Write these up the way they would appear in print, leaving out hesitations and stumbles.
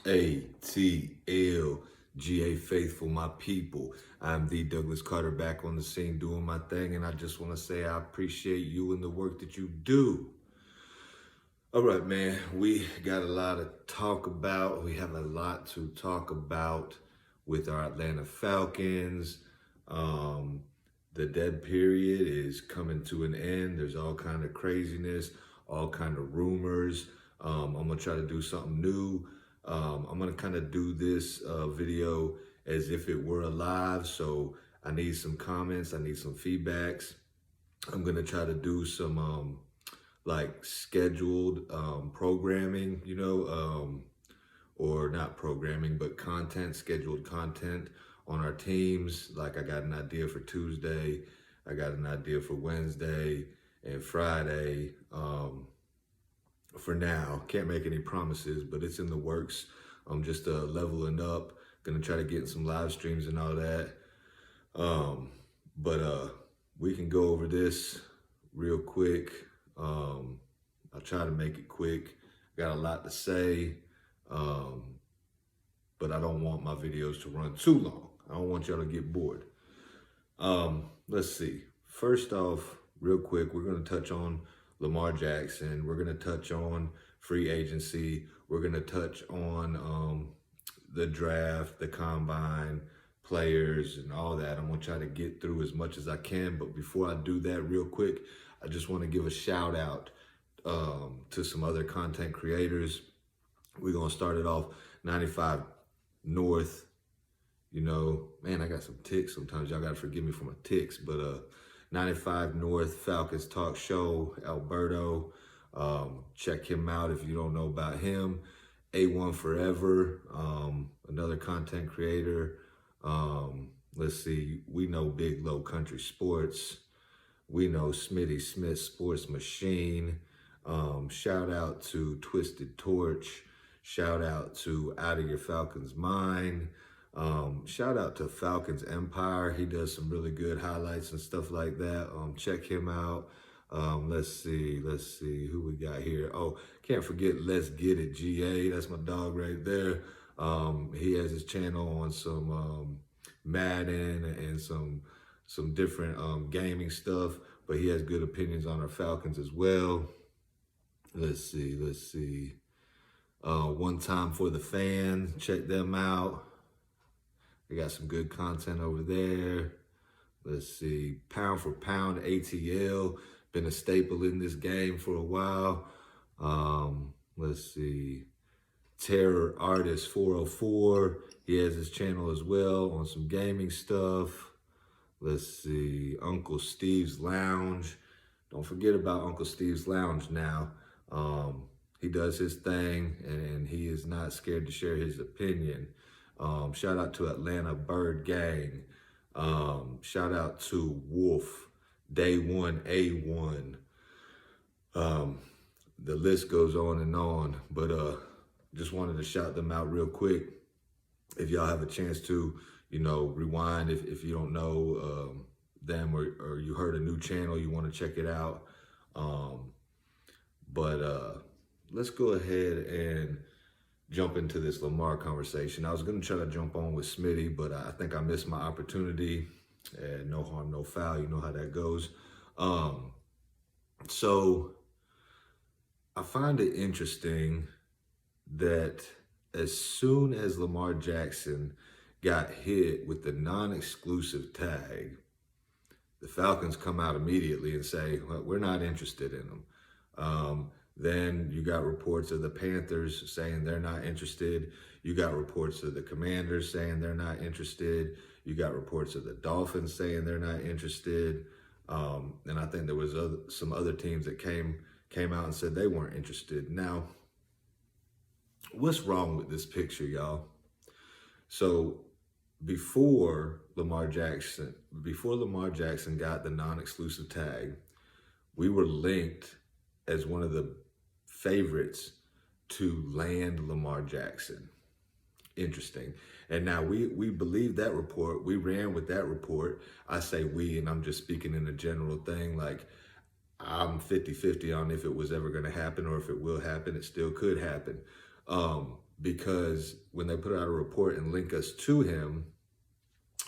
ATL.GA Faithful, my people. I'm the Douglas Carter back on the scene doing my thing, and I just want to say I appreciate you and the work that you do. All right, man, we got a lot to talk about. We have a lot to talk about with our Atlanta Falcons. The dead period is coming to an end. There's all kind of craziness, all kind of rumors. I'm gonna try to do something new. I'm gonna kind of do this video as if it were alive. So I need some comments. I need some feedbacks. I'm gonna try to do some like scheduled programming, or not programming, but scheduled content on our teams. Like I got an idea for Tuesday, I got an idea for Wednesday and Friday. For now, can't make any promises, but it's in the works. I'm just leveling up, gonna try to get some live streams and all that. But we can go over this real quick. I'll try to make it quick. Got a lot to say, but I don't want my videos to run too long. I don't want y'all to get bored. Let's see. First off, real quick, we're going to touch on Lamar Jackson. We're going to touch on free agency. We're going to touch on the draft, the combine, players, and all that. I'm going to try to get through as much as I can. But before I do that real quick, I just want to give a shout out to some other content creators. We're going to start it off 95 North. Man, I got some ticks sometimes. Y'all got to forgive me for my ticks. But 95 North Falcons Talk Show, Alberto. Check him out if you don't know about him. A1 Forever, another content creator. Let's see. We know Big Low Country Sports. We know Smitty Smith Sports Machine. Shout out to Twisted Torch. Shout out to Out of Your Falcons Mind. Shout out to Falcons Empire. He does some really good highlights and stuff like that. Check him out. Let's see who we got here. Oh, can't forget Let's Get It GA. That's my dog right there. He has his channel on some Madden and some different gaming stuff, but he has good opinions on our Falcons as well. Let's see. One Time for the Fans. Check them out. They got some good content over there. Let's see. Pound for Pound ATL. Been a staple in this game for a while. Let's see. Terror Artist 404. He has his channel as well on some gaming stuff. Let's see. Uncle Steve's Lounge. Don't forget about Uncle Steve's Lounge now. He does his thing, and he is not scared to share his opinion. Shout out to Atlanta Bird Gang. Shout out to Wolf, Day One A1. The list goes on, but just wanted to shout them out real quick. If y'all have a chance to, rewind if you don't know them or you heard a new channel, you want to check it out. But let's go ahead and jump into this Lamar conversation. I was going to try to jump on with Smitty, but I think I missed my opportunity. And no harm, no foul. You know how that goes. So I find it interesting that as soon as Lamar Jackson got hit with the non-exclusive tag, the Falcons come out immediately and say, well, we're not interested in him. Then you got reports of the Panthers saying they're not interested. You got reports of the Commanders saying they're not interested. You got reports of the Dolphins saying they're not interested. And I think there was some other teams that came out and said they weren't interested. Now, what's wrong with this picture, y'all? So before Lamar Jackson got the non-exclusive tag, we were linked as one of the favorites to land Lamar Jackson. Interesting. And now we believe that report. We ran with that report. I say we, and I'm just speaking in a general thing. Like, I'm 50-50 on if it was ever going to happen or if it will happen. It still could happen. because when they put out a report and link us to him,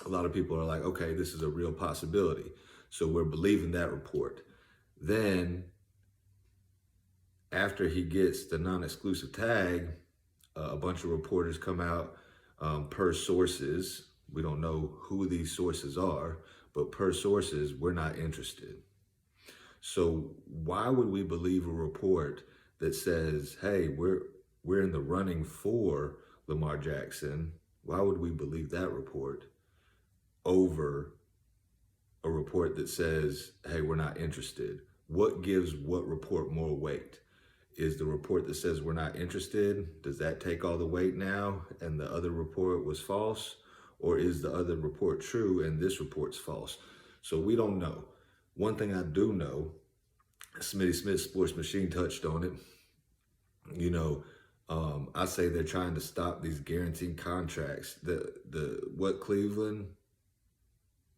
a lot of people are like, okay, this is a real possibility. So we're believing that report. Then after he gets the non-exclusive tag, a bunch of reporters come out per sources. We don't know who these sources are, but per sources, we're not interested. So why would we believe a report that says, hey, we're in the running for Lamar Jackson? Why would we believe that report over a report that says, hey, we're not interested? What gives what report more weight? Is the report that says we're not interested, does that take all the weight now and the other report was false? Or is the other report true and this report's false? So we don't know. One thing I do know, Smitty Smith Sports Machine touched on it. You know, I say they're trying to stop these guaranteed contracts. What the Cleveland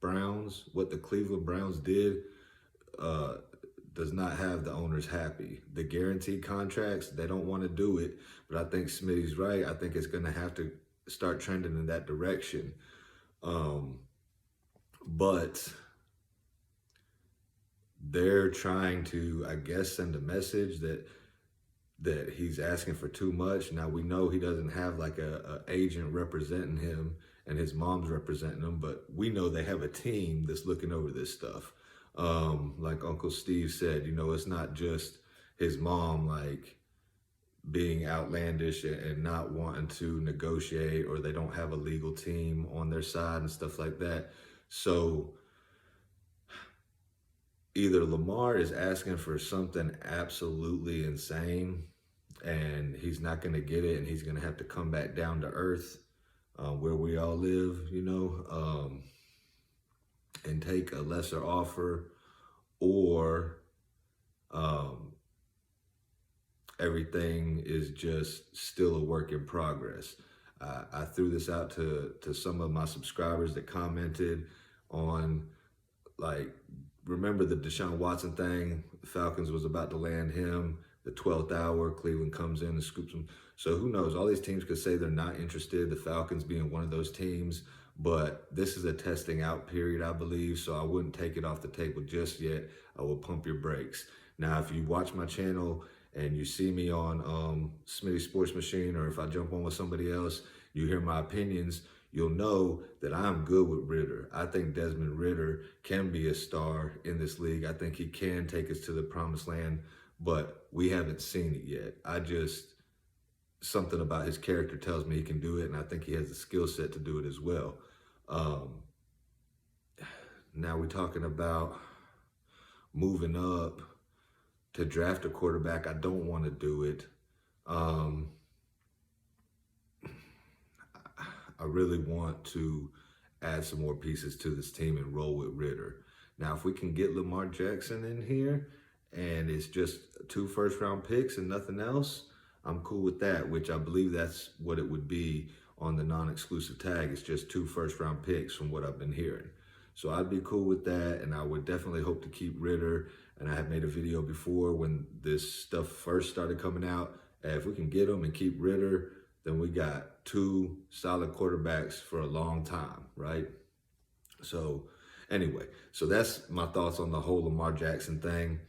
Browns did does not have the owners happy. The guaranteed contracts, they don't want to do it, but I think Smitty's right. I think it's going to have to start trending in that direction. But they're trying to, I guess, send a message that he's asking for too much. Now, we know he doesn't have like a agent representing him and his mom's representing him, but we know they have a team that's looking over this stuff. Like Uncle Steve said, you know, it's not just his mom like being outlandish and not wanting to negotiate, or they don't have a legal team on their side and stuff like that. So either Lamar is asking for something absolutely insane and he's not going to get it and he's going to have to come back down to earth, where we all live, you know, and take a lesser offer, or everything is just still a work in progress. I threw this out to some of my subscribers that commented on, like, remember the Deshaun Watson thing? The Falcons was about to land him. The 12th hour, Cleveland comes in and scoops him. So who knows? All these teams could say they're not interested, the Falcons being one of those teams. But this is a testing out period, I believe, so I wouldn't take it off the table just yet. I will pump your brakes. Now, if you watch my channel and you see me on Smitty Sports Machine, or if I jump on with somebody else, you hear my opinions, you'll know that I'm good with Ridder. I think Desmond Ridder can be a star in this league. I think he can take us to the promised land, but we haven't seen it yet. Something about his character tells me he can do it, and I think he has the skill set to do it as well. Now we're talking about moving up to draft a quarterback. I don't want to do it. I really want to add some more pieces to this team and roll with Ridder. Now, if we can get Lamar Jackson in here and it's just 2 first-round picks and nothing else, I'm cool with that, which I believe that's what it would be on the non-exclusive tag. It's just 2 first-round picks from what I've been hearing. So I'd be cool with that, and I would definitely hope to keep Ridder. And I have made a video before when this stuff first started coming out. If we can get him and keep Ridder, then we got 2 solid quarterbacks for a long time, right? So anyway, so that's my thoughts on the whole Lamar Jackson thing.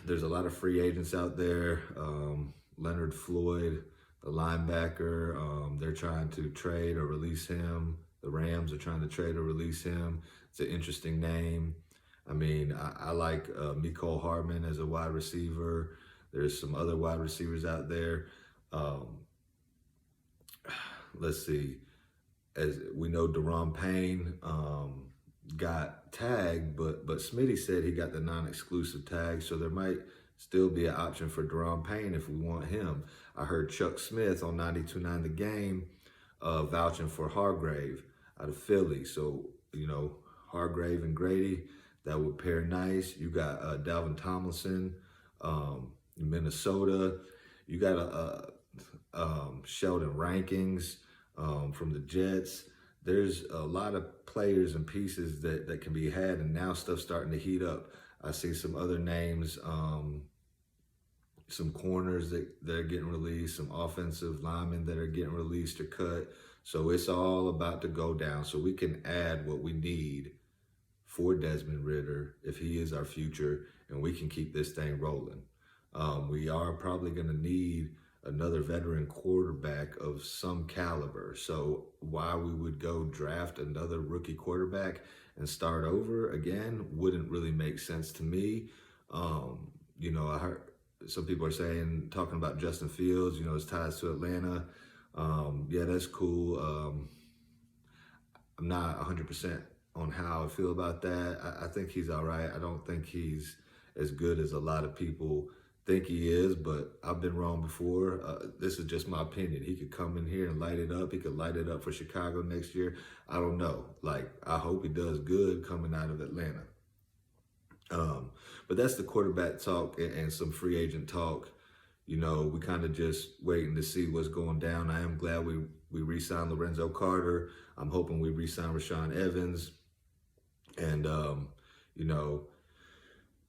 There's a lot of free agents out there. Leonard Floyd, the linebacker, they're trying to trade or release him. The Rams are trying to trade or release him. It's an interesting name. I mean, I like Mecole Hardman as a wide receiver. There's some other wide receivers out there. Let's see. As we know, Daron Payne got tagged, but Smitty said he got the non-exclusive tag, so there might still be an option for Daron Payne if we want him. I heard Chuck Smith on 92.9 The Game vouching for Hargrave out of Philly. So, you know, Hargrave and Grady, that would pair nice. You got Dalvin Tomlinson, Minnesota. You got Sheldon Rankings from the Jets. There's a lot of players and pieces that can be had, and now stuff's starting to heat up. I see some other names some corners that are getting released, some offensive linemen that are getting released or cut. So it's all about to go down. So we can add what we need for Desmond Ridder if he is our future, and we can keep this thing rolling. We are probably going to need another veteran quarterback of some caliber. So why we would go draft another rookie quarterback and start over again wouldn't really make sense to me. You know, I heard some people are saying, talking about Justin Fields, you know, his ties to Atlanta. Yeah, that's cool. I'm not 100% on how I feel about that. I think he's all right. I don't think he's as good as a lot of people think he is, but I've been wrong before. This is just my opinion. He could come in here and light it up. He could light it up for Chicago next year. I don't know. Like, I hope he does good coming out of Atlanta. But that's the quarterback talk and some free agent talk. You know, we kind of just waiting to see what's going down. I am glad we re-signed Lorenzo Carter. I'm hoping we re-sign Rashaan Evans. And, you know,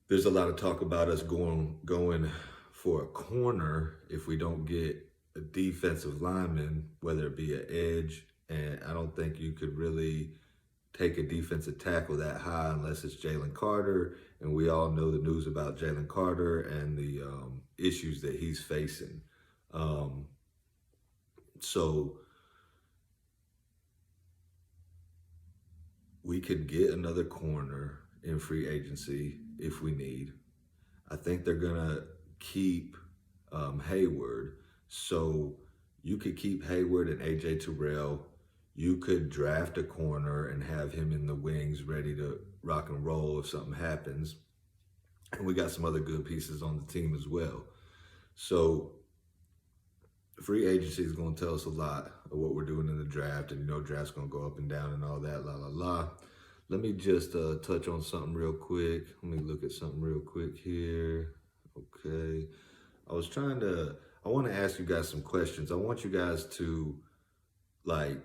there's a lot of talk about us going for a corner if we don't get a defensive lineman, whether it be an edge. And I don't think you could really take a defensive tackle that high unless it's Jalen Carter. And we all know the news about Jalen Carter and the issues that he's facing. So we could get another corner in free agency if we need. I think they're going to keep Hayward. So you could keep Hayward and A.J. Terrell. You could draft a corner and have him in the wings ready to rock and roll if something happens. And we got some other good pieces on the team as well. So free agency is going to tell us a lot of what we're doing in the draft. And, you know, draft's going to go up and down and all that, la, la, la. Let me just touch on something real quick. Let me look at something real quick here. Okay. I want to ask you guys some questions. I want you guys to, like,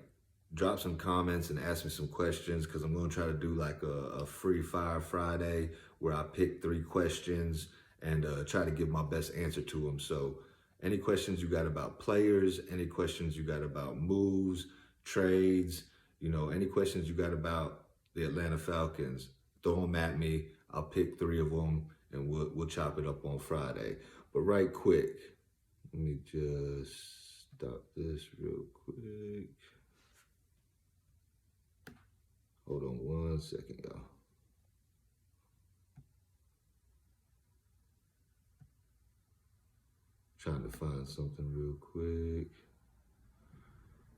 drop some comments and ask me some questions, because I'm going to try to do like a free fire Friday where I pick 3 questions and try to give my best answer to them. So any questions you got about players, any questions you got about moves, trades, you know, any questions you got about the Atlanta Falcons, throw them at me. I'll pick 3 of them and we'll chop it up on Friday. But right quick, let me just stop this real quick. Hold on 1 second, y'all. Trying to find something real quick.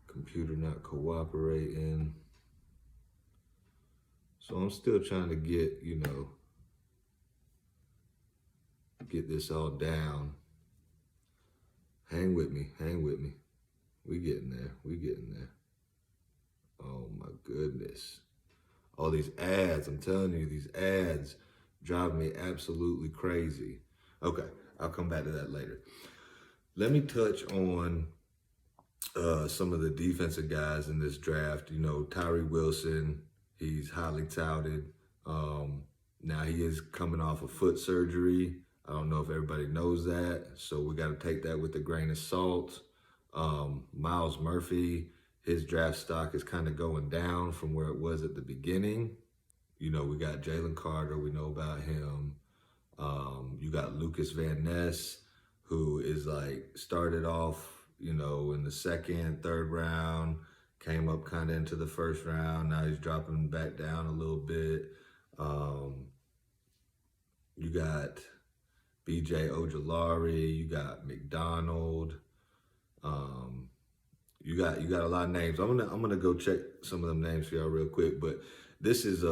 Computer not cooperating. So I'm still trying to get, you know, get this all down. Hang with me, hang with me. We getting there, we getting there. Oh my goodness. All these ads, I'm telling you, these ads drive me absolutely crazy. Okay, I'll come back to that later. Let me touch on some of the defensive guys in this draft. You know, Tyree Wilson, he's highly touted. Now he is coming off of foot surgery. I don't know if everybody knows that, so we got to take that with a grain of salt. Miles Murphy, his draft stock is kind of going down from where it was at the beginning. You know, we got Jalen Carter, we know about him. You got Lucas Van Ness, who is like started off, you know, in the 2nd, 3rd round, came up kind of into the 1st round. Now he's dropping back down a little bit. You got B.J. Ojulari, you got McDonald. You got a lot of names. I'm gonna go check some of them names for y'all real quick. But this is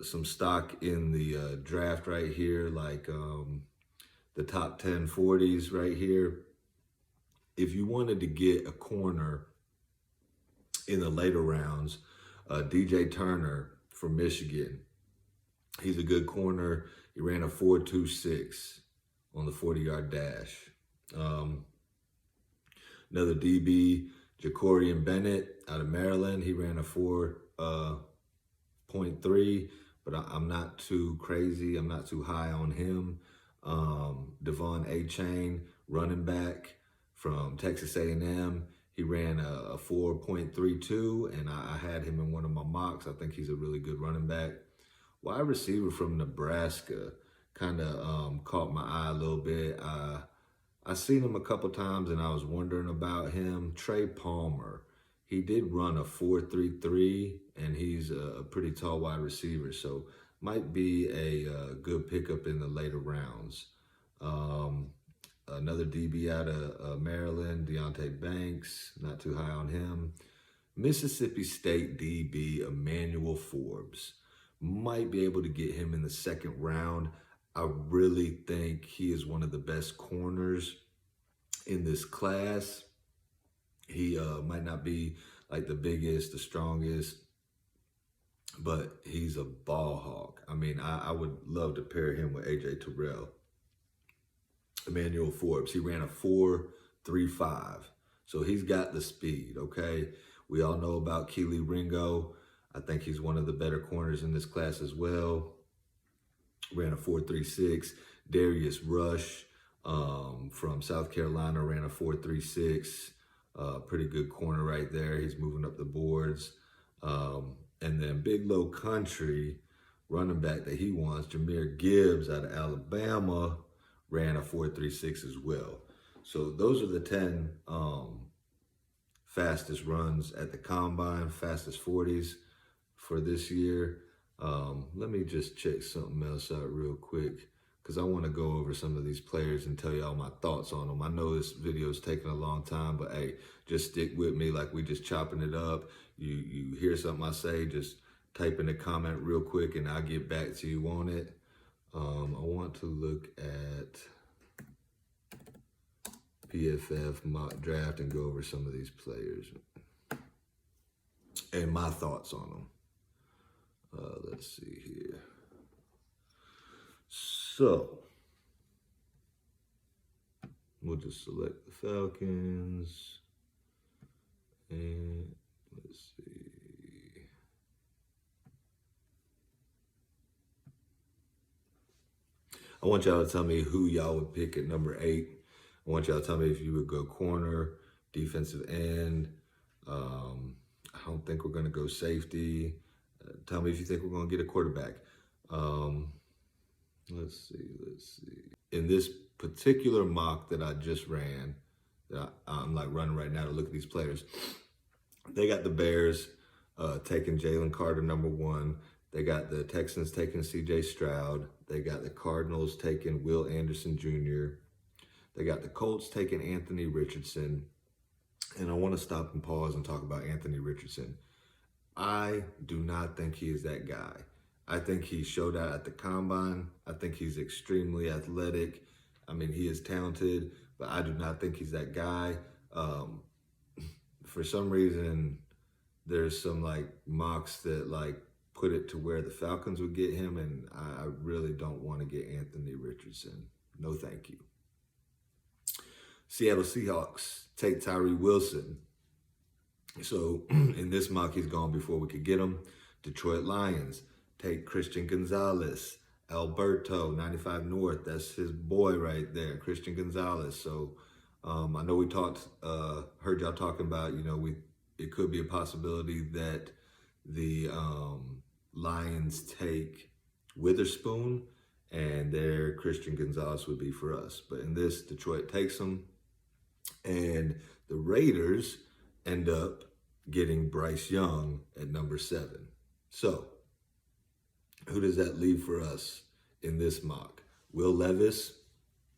some stock in the draft right here, like the top 10 40s right here. If you wanted to get a corner in the later rounds, DJ Turner from Michigan, he's a good corner. He ran a 4.26 on the 40-yard dash. Another DB, Jacorian Bennett out of Maryland. He ran a 4.3, but I'm not too crazy. I'm not too high on him. Devon A-Chain, running back from Texas A&M. He ran a 4.32, and I had him in one of my mocks. I think he's a really good running back. Wide receiver from Nebraska kind of caught my eye a little bit. I seen him a couple times, and I was wondering about him. Trey Palmer. He did run a 4.33, and he's a pretty tall wide receiver, so might be a good pickup in the later rounds. Another DB out of Maryland, Deontay Banks, not too high on him. Mississippi State DB Emmanuel Forbes. Might be able to get him in the second round. I really think he is one of the best corners in this class. He might not be like the biggest, the strongest, but he's a ball hawk. I mean, I would love to pair him with AJ Terrell. Emmanuel Forbes, he ran a 4.35. So he's got the speed, okay? We all know about Keely Ringo. I think he's one of the better corners in this class as well. Ran a 4.36. Darius Rush from South Carolina ran a 4.36. Pretty good corner right there. He's moving up the boards. And then Big Low Country running back that he wants, Jahmyr Gibbs out of Alabama, ran a 4.36 as well. So those are the 10 fastest runs at the combine, fastest 40s for this year. Let me just check something else out real quick, because I want to go over some of these players and tell y'all my thoughts on them. I know this video is taking a long time, but hey, just stick with me like we just chopping it up. You hear something I say, just type in the comment real quick and I'll get back to you on it. I want to look at PFF mock draft and go over some of these players and my thoughts on them. Let's see here. So, we'll just select the Falcons. And let's see. I want y'all to tell me who y'all would pick at number 8. I want y'all to tell me if you would go corner, defensive end. I don't think we're going to go safety. Tell me if you think we're going to get a quarterback. Let's see. In this particular mock that I just ran, that I'm like running right now to look at these players, they got the Bears taking Jalen Carter number 1. They got the Texans taking C.J. Stroud. They got the Cardinals taking Will Anderson Jr. They got the Colts taking Anthony Richardson. And I want to stop and pause and talk about Anthony Richardson. I do not think he is that guy. I think he showed out at the combine. I think he's extremely athletic. I mean, he is talented, but I do not think he's that guy. For some reason, there's some like mocks that like put it to where the Falcons would get him, and I really don't want to get Anthony Richardson. No, thank you. Seattle Seahawks take Tyree Wilson. So in this mock, he's gone before we could get him. Detroit Lions take Christian Gonzalez. Alberto, 95 North, that's his boy right there, Christian Gonzalez. So I know we heard y'all talking about, it could be a possibility that the Lions take Witherspoon, and their Christian Gonzalez would be for us. But in this, Detroit takes him, and the Raiders end up getting Bryce Young at number 7. So who does that leave for us in this mock? Will Levis?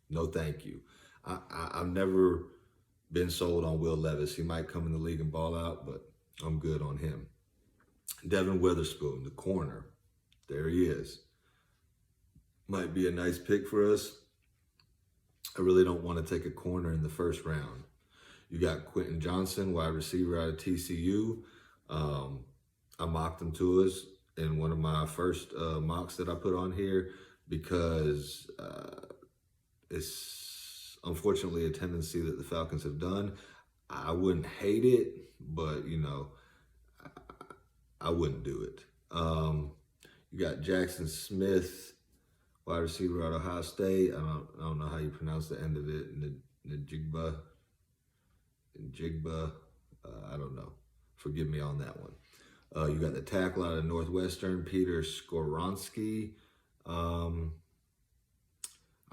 No, thank you. I've never been sold on Will Levis. He might come in the league and ball out, but I'm good on him. Devin Witherspoon, the corner. There he is. Might be a nice pick for us. I really don't want to take a corner in the first round. You got Quentin Johnson, wide receiver out of TCU. I mocked him to us in one of my first mocks that I put on here because it's unfortunately a tendency that the Falcons have done. I wouldn't hate it, but, I wouldn't do it. You got Jackson Smith, wide receiver out of Ohio State. I don't know how you pronounce the end of it. Njigba. I don't know. Forgive me on that one. You got the tackle out of Northwestern, Peter Skoronski. I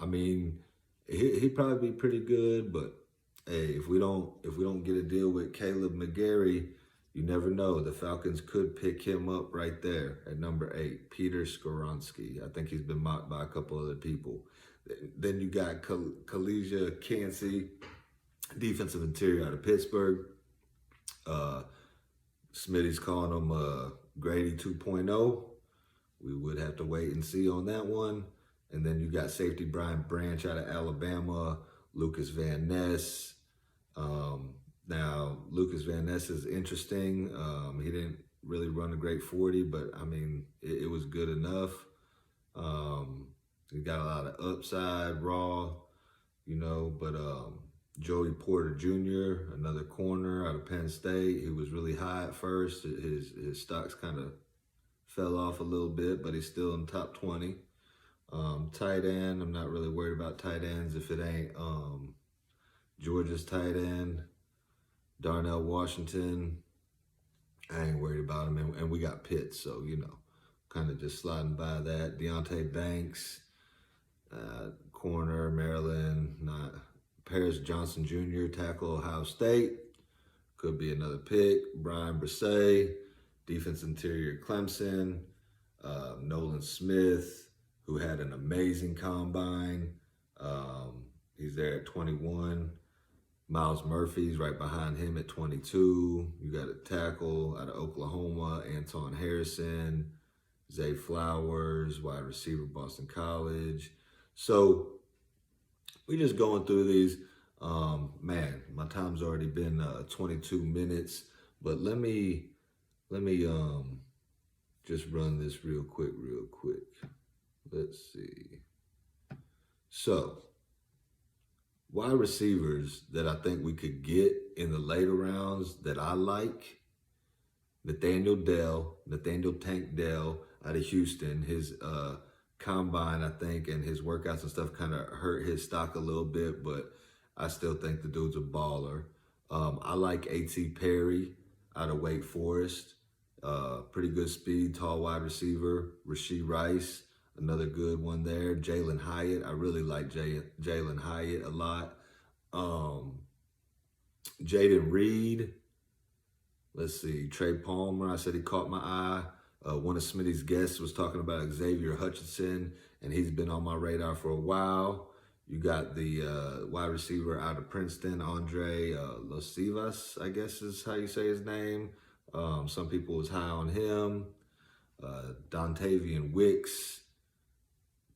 mean, he'd probably be pretty good, but hey, if we don't get a deal with Caleb McGarry, you never know. The Falcons could pick him up right there at number 8, Peter Skoronski. I think he's been mocked by a couple other people. Then you got Kalesia Kancey, defensive interior out of Pittsburgh. Smitty's calling him Grady 2.0. We would have to wait and see on that one. And then you got safety Brian Branch out of Alabama, Lucas Van Ness. Now, Lucas Van Ness is interesting. He didn't really run a great 40, but, I mean, it was good enough. He got a lot of upside, raw, you know, but Joey Porter Jr., another corner out of Penn State. He was really high at first. His stocks kind of fell off a little bit, but he's still in the top 20. Tight end, I'm not really worried about tight ends if it ain't Georgia's tight end, Darnell Washington. I ain't worried about him, and we got Pitts, so, you know, kind of just sliding by that. Deonte Banks, corner, Maryland, not Paris Johnson Jr., tackle, Ohio State. Could be another pick. Brian Bresee, defense interior, Clemson. Nolan Smith, who had an amazing combine. He's there at 21. Miles Murphy's right behind him at 22. You got a tackle out of Oklahoma, Anton Harrison. Zay Flowers, wide receiver, Boston College. So we just going through these. Man, my time's already been 22 minutes, but let me just run this real quick. Let's see. So, wide receivers that I think we could get in the later rounds that I like: Nathaniel Tank Dell out of Houston. His combine, I think, and his workouts and stuff kind of hurt his stock a little bit, but I still think the dude's a baller. I like A.T. Perry out of Wake Forest. Pretty good speed, tall wide receiver. Rashee Rice, another good one there. Jalen Hyatt, I really like Jalen Hyatt a lot. Jaden Reed. Let's see, Trey Palmer, I said he caught my eye. One of Smitty's guests was talking about Xavier Hutchinson, and he's been on my radar for a while. You got the wide receiver out of Princeton, Andre Losivas, I guess is how you say his name. Some people was high on him. Dontavian Wicks,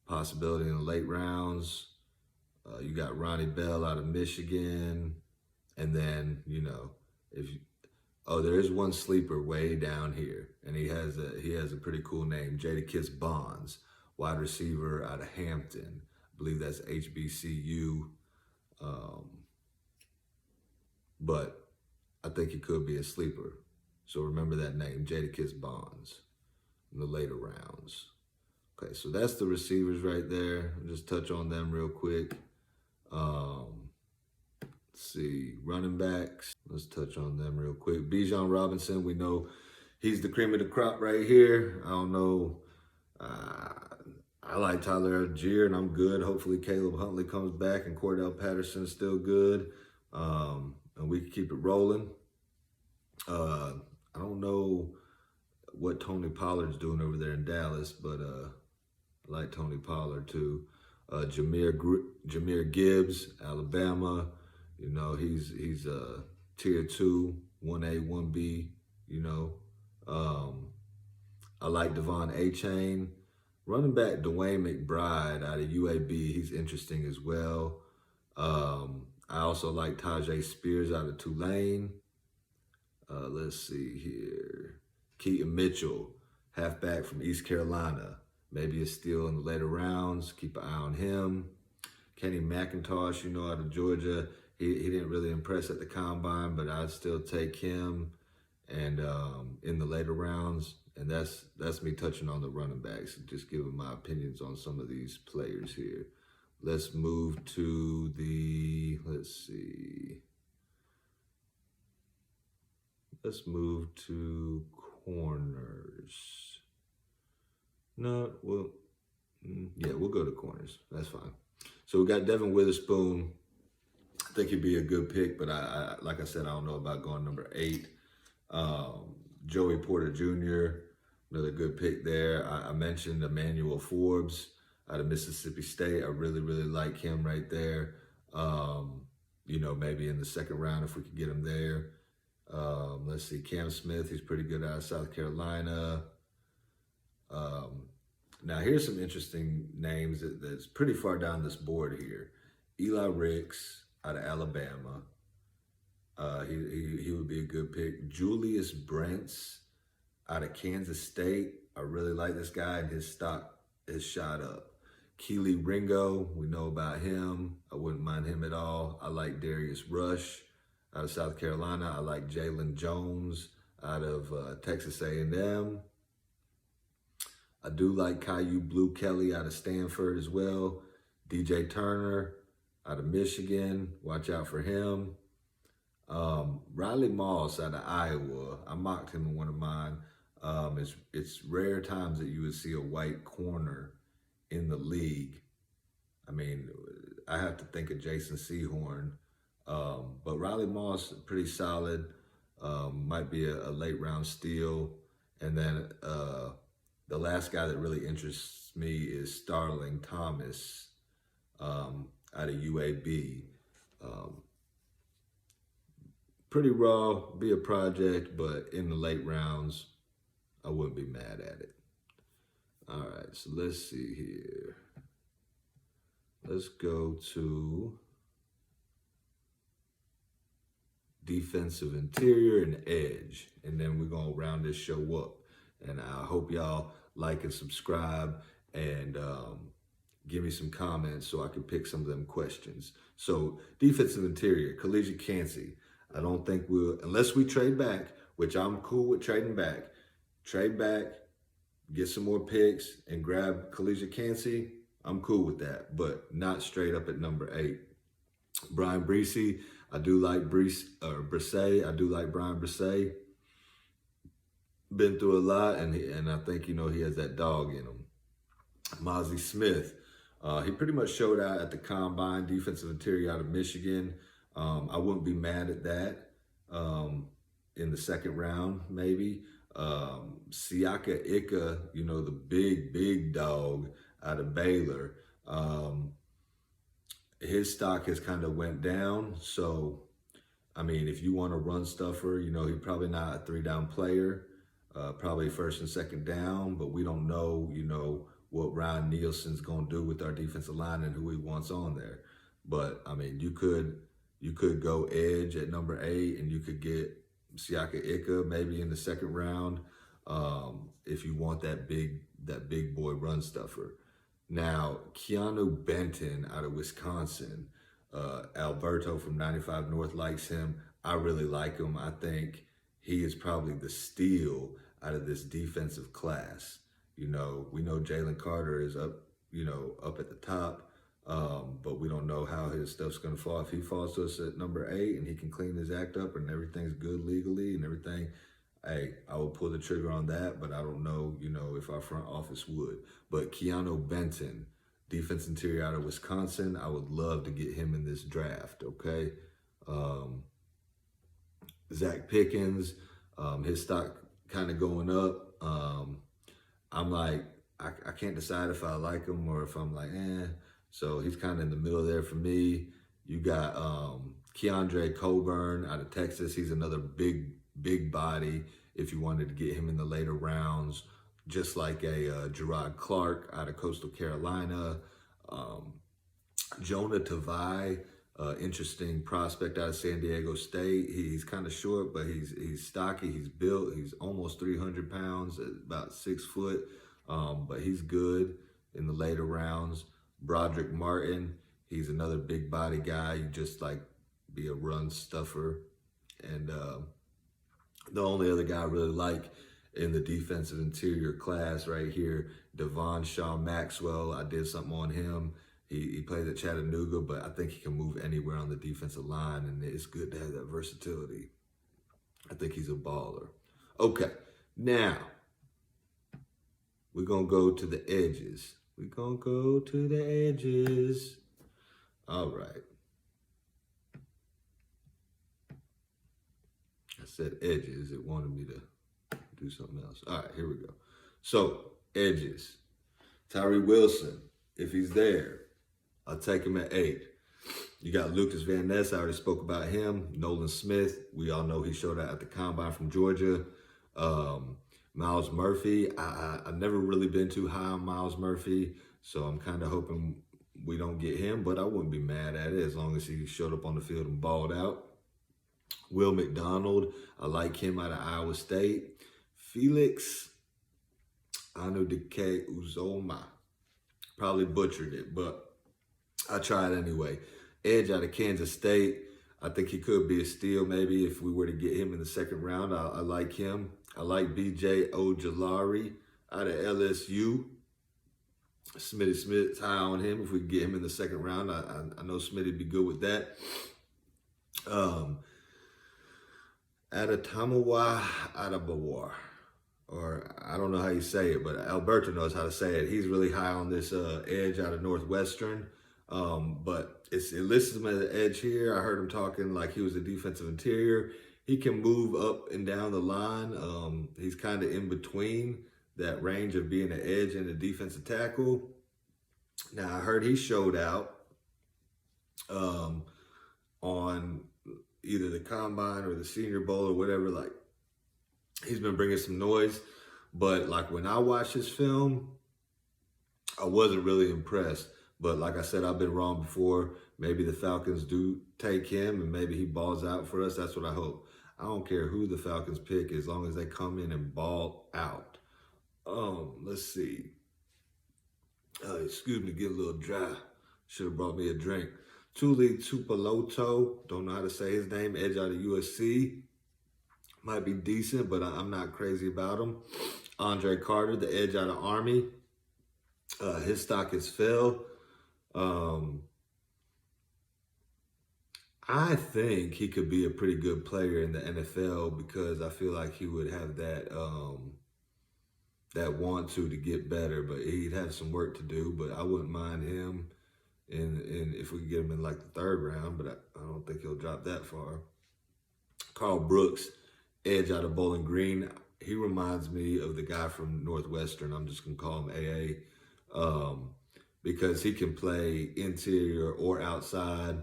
possibility in the late rounds. You got Ronnie Bell out of Michigan. And then, you know, there is one sleeper way down here, and he has a pretty cool name, Jadakiss Bonds, wide receiver out of Hampton. I believe that's HBCU. But I think he could be a sleeper. So remember that name, Jadakiss Bonds, in the later rounds. Okay, so that's the receivers right there. I'll just touch on them real quick. Let's see, running backs. Let's touch on them real quick. Bijan Robinson, we know he's the cream of the crop right here. I don't know. I like Tyler Algier, and I'm good. Hopefully Caleb Huntley comes back and Cordell Patterson's still good. And we can keep it rolling. I don't know what Tony Pollard's doing over there in Dallas, but I like Tony Pollard too. Jahmyr Gibbs, Alabama. You know, he's tier 2, 1A, 1B, you know. I like Devon A-Chain. Running back Dwayne McBride out of UAB, he's interesting as well. I also like Tajay Spears out of Tulane. Let's see here. Keaton Mitchell, halfback from East Carolina. Maybe a steal in the later rounds. Keep an eye on him. Kenny McIntosh, you know, out of Georgia. He didn't really impress at the combine, but I'd still take him and in the later rounds. And that's me touching on the running backs, just giving my opinions on some of these players here. Let's move to let's move to corners. No, well, yeah, we'll go to corners. That's fine. So we got Devin Witherspoon. I think he'd be a good pick, but I like I said, I don't know about going number 8. Joey Porter Jr., another good pick there. I mentioned Emmanuel Forbes out of Mississippi State. I really like him right there. You know, maybe in the second round if we could get him there. Let's see, Cam Smith, he's pretty good out of South Carolina. Now here's some interesting names that's pretty far down this board here. Eli Ricks out of Alabama. He would be a good pick. Julius Brents out of Kansas State. I really like this guy, and his stock is shot up. Keely Ringo, we know about him. I wouldn't mind him at all. I like Darius Rush out of South Carolina. I like Jalen Jones out of Texas A&M. I do like Caillou Blue Kelly out of Stanford as well. DJ Turner out of Michigan. Watch out for him. Riley Moss out of Iowa. I mocked him in one of mine. It's rare times that you would see a white corner in the league. I mean, I have to think of Jason Sehorn. But Riley Moss, pretty solid. Might be a late round steal. And then the last guy that really interests me is Starling Thomas out of UAB. Pretty raw, be a project, but in the late rounds, I wouldn't be mad at it. All right, so let's see here. Let's go to defensive interior and edge, and then we're going to round this show up. And I hope y'all like and subscribe and give me some comments so I can pick some of them questions. So defensive interior, Collegiate Kancey. I don't think we'll, unless we trade back, which I'm cool with trading back. Trade back, get some more picks, and grab Collegiate Kancey. I'm cool with that, but not straight up at number 8. Brian Bresee, I do like Bresee. I do like Brian Bresee. Been through a lot, and I think, you know, he has that dog in him. Mozzie Smith, he pretty much showed out at the Combine, defensive interior out of Michigan. I wouldn't be mad at that in the second round, maybe. Siaka Ika, you know, the big dog out of Baylor. His stock has kind of went down. So, I mean, if you want to run stuffer, you know, he's probably not a 3-down player, probably first and second down, but we don't know, you know, what Ryan Nielsen's going to do with our defensive line and who he wants on there. But, I mean, you could go edge at number 8, and you could get Siaka Ika maybe in the second round if you want that big boy run stuffer. Now, Keanu Benton out of Wisconsin, Alberto from 95 North likes him. I really like him. I think he is probably the steal out of this defensive class. You know, we know Jalen Carter is up at the top. But we don't know how his stuff's going to fall. If he falls to us at number 8 and he can clean his act up and everything's good legally and everything, hey, I will pull the trigger on that, but I don't know, you know, if our front office would. But Keanu Benton, defense interior out of Wisconsin, I would love to get him in this draft, okay? Zach Pickens, his stock kind of going up. I'm like, I can't decide if I like him or if I'm like, So he's kind of in the middle there for me. You got Keandre Coburn out of Texas. He's another big body if you wanted to get him in the later rounds, just like a Gerard Clark out of Coastal Carolina. Jonah Tavai, interesting prospect out of San Diego State. He's kind of short, but he's stocky. He's built. He's almost 300 pounds, about 6 foot, but he's good in the later rounds. Broderick Martin, he's another big body guy. You just like be a run stuffer. And the only other guy I really like in the defensive interior class right here. Devon Shaw Maxwell, I did something on him. He played at Chattanooga, but I think he can move anywhere on the defensive line, and it's good to have that versatility. I think he's a baller. Okay, now we're going to go to the edges. We're going to go to the edges. All right. I said edges. It wanted me to do something else. All right, here we go. So, edges. Tyree Wilson, if he's there, I'll take him at 8. You got Lucas Van Ness. I already spoke about him. Nolan Smith. We all know he showed out at the Combine from Georgia. Miles Murphy. I've never really been too high on Miles Murphy, so I'm kind of hoping we don't get him, but I wouldn't be mad at it as long as he showed up on the field and balled out. Will McDonald. I like him out of Iowa State. Felix Anudike Uzoma. Probably butchered it, but I tried anyway. Edge out of Kansas State. I think he could be a steal maybe if we were to get him in the second round. I like him. I like B.J. Ojulari out of LSU. Smitty Smith's high on him. If we get him in the second round, I know Smitty'd be good with that. Adetomiwa Adebawar, or I don't know how you say it, but Alberto knows how to say it. He's really high on this edge out of Northwestern. But it lists him as an edge here. I heard him talking like he was a defensive interior. He can move up and down the line. He's kind of in between that range of being an edge and a defensive tackle. Now, I heard he showed out on either the Combine or the Senior Bowl or whatever. Like, he's been bringing some noise. But, like, when I watched his film, I wasn't really impressed. But like I said, I've been wrong before. Maybe the Falcons do take him and maybe he balls out for us. That's what I hope. I don't care who the Falcons pick as long as they come in and ball out. Let's see. Excuse me, get a little dry. Should have brought me a drink. Tuli Tupaloto, don't know how to say his name, edge out of USC. Might be decent, but I'm not crazy about him. Andre Carter, the edge out of Army. His stock has fell. I think he could be a pretty good player in the NFL because I feel like he would have that that want to get better, but he'd have some work to do. But I wouldn't mind him in if we could get him in like the 3rd round, but I don't think he'll drop that far. Carl Brooks, edge out of Bowling Green. He reminds me of the guy from Northwestern. I'm just gonna call him AA. Because he can play interior or outside,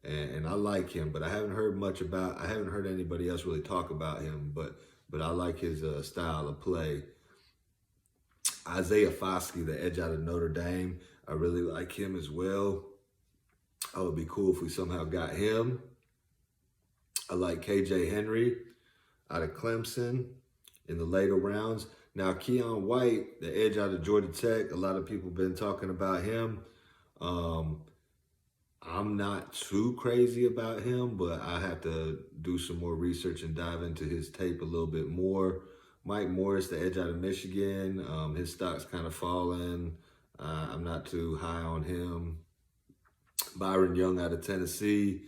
and I like him, but I haven't heard anybody else really talk about him, but I like his style of play. Isaiah Foskey, the edge out of Notre Dame, I really like him as well. It would be cool if we somehow got him. I like KJ Henry out of Clemson in the later rounds. Now, Keon White, the edge out of Georgia Tech, a lot of people have been talking about him. I'm not too crazy about him, but I have to do some more research and dive into his tape a little bit more. Mike Morris, the edge out of Michigan, his stock's kind of falling. I'm not too high on him. Byron Young out of Tennessee.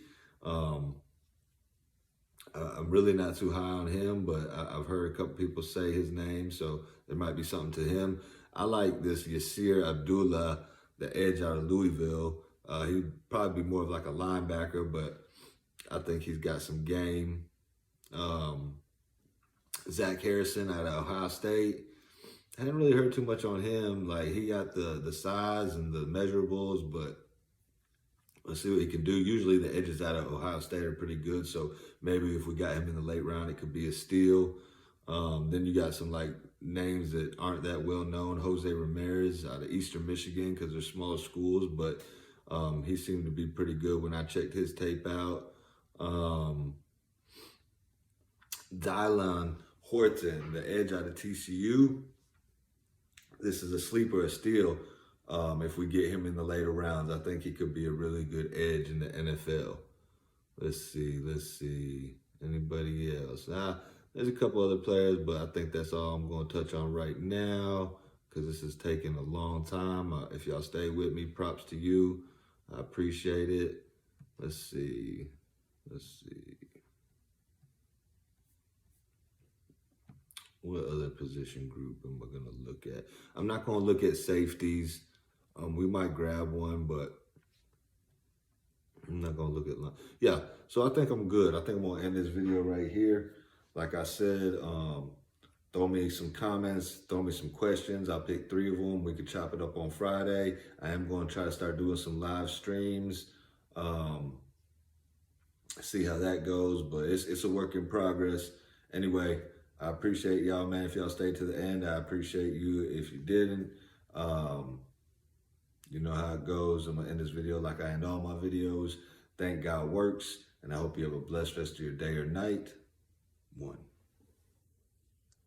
I'm really not too high on him, but I've heard a couple people say his name, so there might be something to him. I like this Yasir Abdullah, the edge out of Louisville. He'd probably be more of like a linebacker, but I think he's got some game. Zach Harrison out of Ohio State. I haven't really heard too much on him. Like, he got the size and the measurables, but let's see what he can do. Usually the edges out of Ohio State are pretty good, so maybe if we got him in the late round, it could be a steal. Then you got some like names that aren't that well known. Jose Ramirez out of Eastern Michigan, because they're smaller schools, but he seemed to be pretty good when I checked his tape out. Dylan Horton, the edge out of TCU. This is a sleeper, a steal. If we get him in the later rounds, I think he could be a really good edge in the NFL. Let's see. Anybody else? There's a couple other players, but I think that's all I'm going to touch on right now because this is taking a long time. If y'all stay with me, props to you. I appreciate it. Let's see. What other position group am I going to look at? I'm not going to look at safeties. We might grab one, but I'm not going to look at line. Yeah, so I think I'm good. I think I'm going to end this video right here. Like I said, throw me some comments, throw me some questions. I'll pick 3 of them. We could chop it up on Friday. I am going to try to start doing some live streams. See how that goes, but it's a work in progress. Anyway, I appreciate y'all, man. If y'all stayed to the end, I appreciate you. If you didn't, you know how it goes. I'm going to end this video like I end all my videos. Thank God works, and I hope you have a blessed rest of your day or night. 1.